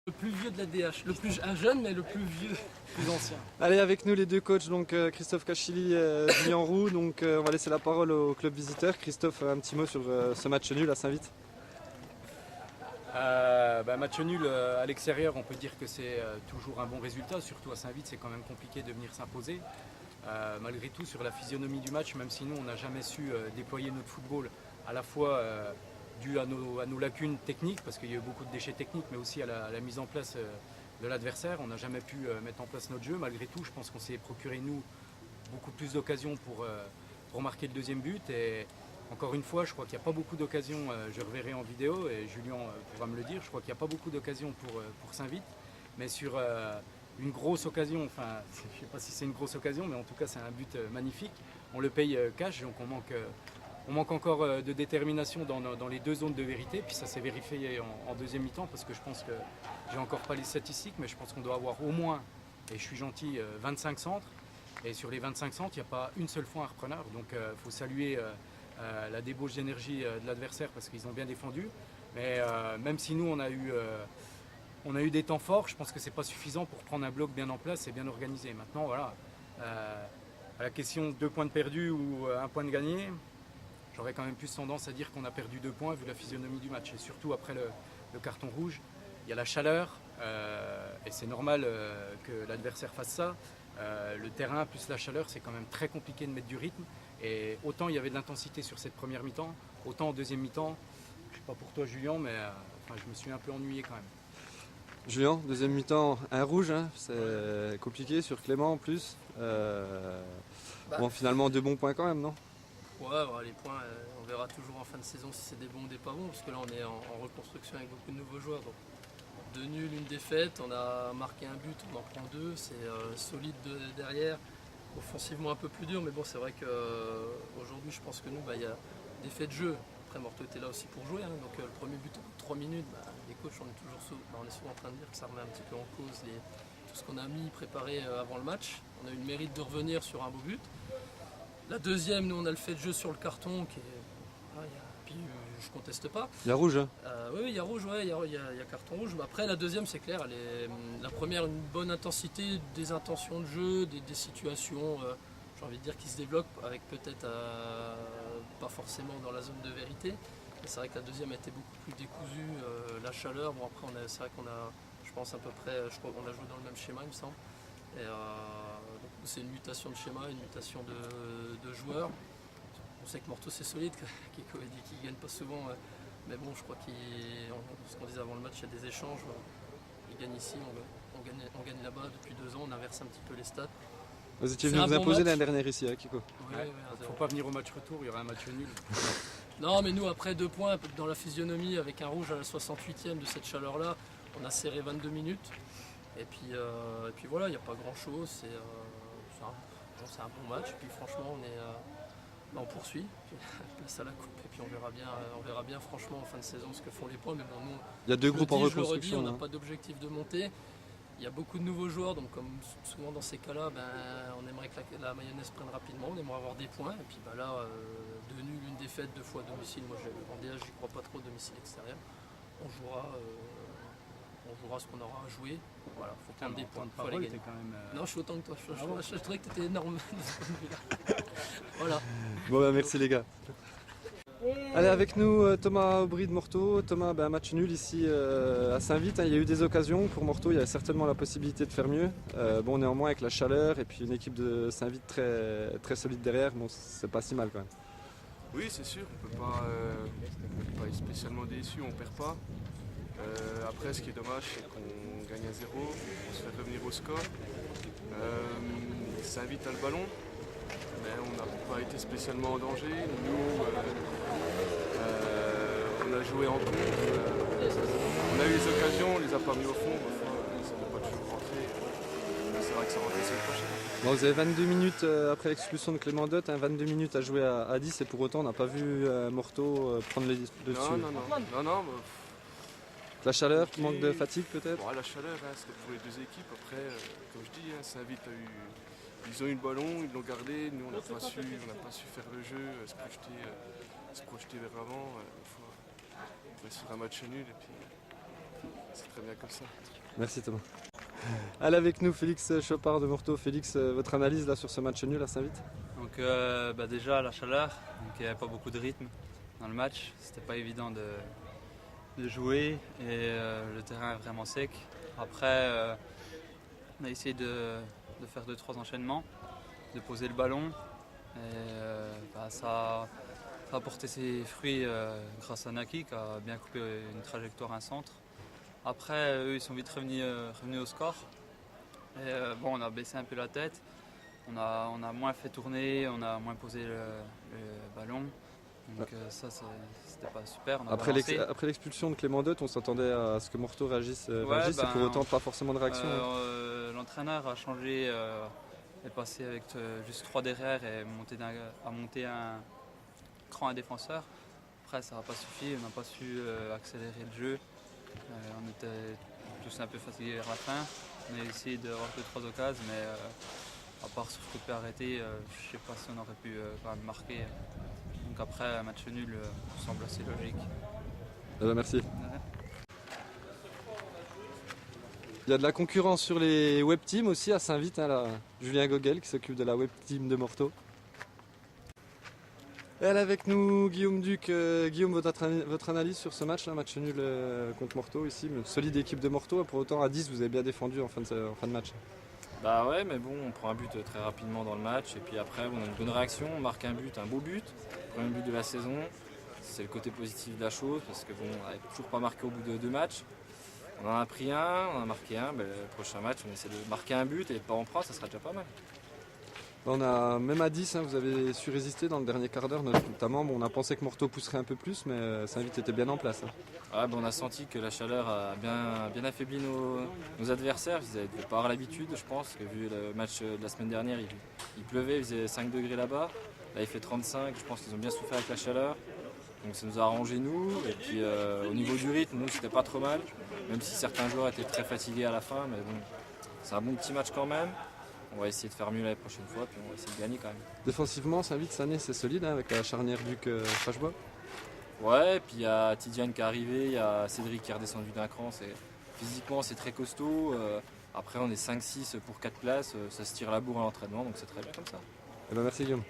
Le plus vieux de la DH, un jeune mais le plus vieux, plus ancien. Allez, avec nous les deux coachs, donc Christophe Cachili et Julien Roux. Donc on va laisser la parole au club visiteur. Christophe, un petit mot sur ce match nul à Saint-Vith. Match nul à l'extérieur, on peut dire que c'est toujours un bon résultat, surtout à Saint-Vith c'est quand même compliqué de venir s'imposer. Malgré tout sur la physionomie du match, même si nous on n'a jamais su déployer notre football à la fois dû à nos lacunes techniques, parce qu'il y a eu beaucoup de déchets techniques, mais aussi à la mise en place de l'adversaire. On n'a jamais pu mettre en place notre jeu. Malgré tout, je pense qu'on s'est procuré, nous, beaucoup plus d'occasions pour marquer le deuxième but. Et encore une fois, je crois qu'il n'y a pas beaucoup d'occasions, je reverrai en vidéo, et Julien pourra me le dire, je crois qu'il n'y a pas beaucoup d'occasions pour Saint-Vith. Mais sur une grosse occasion, enfin, je ne sais pas si c'est une grosse occasion, mais en tout cas, c'est un but magnifique. On le paye cash, donc on manque encore de détermination dans les deux zones de vérité, puis ça s'est vérifié en deuxième mi-temps, parce que je pense que j'ai encore pas les statistiques, mais je pense qu'on doit avoir au moins, et je suis gentil, 25 centres, et sur les 25 centres, il n'y a pas une seule fois un repreneur, donc il faut saluer la débauche d'énergie de l'adversaire, parce qu'ils ont bien défendu, mais même si nous on a eu des temps forts, je pense que c'est pas suffisant pour prendre un bloc bien en place et bien organisé. Maintenant, voilà, à la question 2 points de perdus ou 1 point de gagné, j'aurais quand même plus tendance à dire qu'on a perdu 2 points vu la physionomie du match. Et surtout après le carton rouge, il y a la chaleur, et c'est normal que l'adversaire fasse ça. Le terrain plus la chaleur, c'est quand même très compliqué de mettre du rythme. Et autant il y avait de l'intensité sur cette première mi-temps, autant en deuxième mi-temps, je ne sais pas pour toi Julien, mais je me suis un peu ennuyé quand même. Julien, deuxième mi-temps, un rouge, hein, c'est compliqué sur Clément en plus. Bon, finalement 2 bons points quand même, non? Ouais, les points, on verra toujours en fin de saison si c'est des bons ou des pas bons, parce que là on est en reconstruction avec beaucoup de nouveaux joueurs. Donc 2 nuls, 1 défaite, on a marqué un but, on en prend 2, c'est solide derrière, offensivement un peu plus dur, mais bon c'est vrai qu'aujourd'hui je pense que nous, il y a des faits de jeu. Après Morteau était là aussi pour jouer, hein, donc le premier but en 3 minutes, les coachs on est souvent en train de dire que ça remet un petit peu en cause tout ce qu'on a préparé avant le match. On a eu le mérite de revenir sur un beau but. La deuxième, nous on a le fait de jeu sur le carton qui est. Puis je conteste pas. Il y a rouge, hein. Oui, il y a rouge, il y a carton rouge. Mais après la deuxième c'est clair, la première une bonne intensité, des intentions de jeu, des situations, j'ai envie de dire qui se développent avec peut-être pas forcément dans la zone de vérité. Mais c'est vrai que la deuxième a été beaucoup plus décousue, la chaleur. Bon après c'est vrai qu'on a, je pense à peu près, je crois qu'on a joué dans le même schéma il me semble. Et, donc c'est une mutation de schéma, une mutation de joueurs. On sait que Morteau c'est solide, qui ne gagne pas souvent, mais bon je crois ce qu'on disait avant le match, il y a des échanges. Il gagne ici, on gagne là-bas depuis 2 ans, on inverse un petit peu les stats. Vous étiez venu vous imposer l'année dernière ici, hein, Kiko. Il ne faut pas venir au match retour, il y aura un match nul. Non mais nous après 2 points dans la physionomie avec un rouge à la 68e de cette chaleur-là, on a serré 22 minutes. Et puis voilà, il n'y a pas grand chose, c'est un bon match, puis franchement on poursuit, place à la coupe, et puis on verra bien franchement en fin de saison ce que font les points, mais bon nous, il y a 2 groupes en reconstruction. On n'a pas d'objectif de montée, il y a beaucoup de nouveaux joueurs, donc comme souvent dans ces cas-là, on aimerait que la mayonnaise prenne rapidement, on aimerait avoir des points, et puis là, 2 nuls, 1 défaite, 2 fois à domicile, moi en DH j'y crois pas trop, domicile extérieur, on jouera ce qu'on aura à jouer. Voilà, faut prendre des points. Faut les gagner. Quand même, Non, je suis autant que toi. Je trouvais que tu étais énorme. Voilà. Bon, merci les gars. Allez, avec nous Thomas Aubry de Morteau. Thomas, match nul ici à Saint-Vith. Hein. Il y a eu des occasions pour Morteau, il y a certainement la possibilité de faire mieux. Néanmoins, avec la chaleur et puis une équipe de Saint-Vith très, très solide derrière, c'est pas si mal quand même. Oui, c'est sûr, on ne peut pas être spécialement déçu, on ne perd pas. Après, ce qui est dommage, c'est qu'on gagne à 0, on se fait revenir au score. Saint-Vith a le ballon, mais on n'a pas été spécialement en danger. Nous, on a joué en contre, on a eu les occasions, on ne les a pas mis au fond. Ça ne peut pas toujours rentrer. C'est vrai que ça rentre la semaine prochaine. Bon, vous avez 22 minutes après l'expulsion de Clément Dott, 22 minutes à jouer à 10 et pour autant on n'a pas vu Morteau prendre le dessus. Non. La chaleur, manque de fatigue peut-être? La chaleur, c'était pour les 2 équipes. Après, comme je dis, Saint-Vith ils ont eu le ballon, ils l'ont gardé. Nous, on n'a pas su faire le jeu, se projeter vers l'avant. Il faut essayer un match nul et puis c'est très bien comme ça. Merci Thomas. Allez avec nous Félix Chopard de Morteau. Félix, votre analyse là sur ce match nul à Saint-Vith? Donc déjà la chaleur, donc il n'y avait pas beaucoup de rythme dans le match, c'était pas évident de jouer et le terrain est vraiment sec. Après on a essayé de faire 2-3 enchaînements, de poser le ballon et ça a porté ses fruits grâce à Naki qui a bien coupé une trajectoire, un centre. Après eux ils sont vite revenus au score et on a baissé un peu la tête. On a moins fait tourner, on a moins posé le ballon. Donc ça, c'était pas super. Après l'expulsion de Clément Dott, on s'attendait à ce que Morteau réagisse et pour autant pas forcément de réaction. L'entraîneur a changé, est passé avec juste 3 derrière et a monté un cran à défenseur. Après ça n'a pas suffi, on n'a pas su accélérer le jeu. On était tous un peu fatigués vers la fin. On a essayé d'avoir 2-3 occasions, mais à part sur coup de pied arrêté, je ne sais pas si on aurait pu quand même marquer. Donc après, un match nul semble assez logique. Merci. Il y a de la concurrence sur les web teams aussi à Saint-Vith. Julien Gogel qui s'occupe de la web team de Morteau. Et elle est avec nous, Guillaume Duc. Guillaume, votre analyse sur ce match, match nul contre Morteau ici. Une solide équipe de Morteau. Pour autant, à 10, vous avez bien défendu en fin de match. Bah ouais, mais bon, on prend un but très rapidement dans le match et puis après on a une bonne réaction, on marque un beau but, premier but de la saison. C'est le côté positif de la chose parce que bon, on n'avait toujours pas marqué au bout de 2 matchs. On en a pris un, on en a marqué un, le prochain match on essaie de marquer un but et pas en prendre, ça sera déjà pas mal. On a même à 10, vous avez su résister dans le dernier quart d'heure notamment. Bon, on a pensé que Morteau pousserait un peu plus, mais Saint-Vith était bien en place. Ouais, on a senti que la chaleur a bien affaibli nos adversaires. Ils n'avaient pas avoir l'habitude, je pense, que vu le match de la semaine dernière, il pleuvait, il faisait 5 degrés là-bas. Là, il fait 35, je pense qu'ils ont bien souffert avec la chaleur. Donc ça nous a arrangé nous. Et puis au niveau du rythme, nous, c'était pas trop mal. Même si certains joueurs étaient très fatigués à la fin, mais bon, c'est un bon petit match quand même. On va essayer de faire mieux la prochaine fois, puis on va essayer de gagner quand même. Défensivement, Saint-Vith cette année, c'est solide avec la charnière Duc-Fachebois. Ouais, et puis il y a Tidiane qui est arrivé, il y a Cédric qui est redescendu d'un cran. Physiquement, c'est très costaud. Après, on est 5-6 pour 4 places. Ça se tire la bourre à l'entraînement, donc c'est très bien comme ça. Merci Guillaume.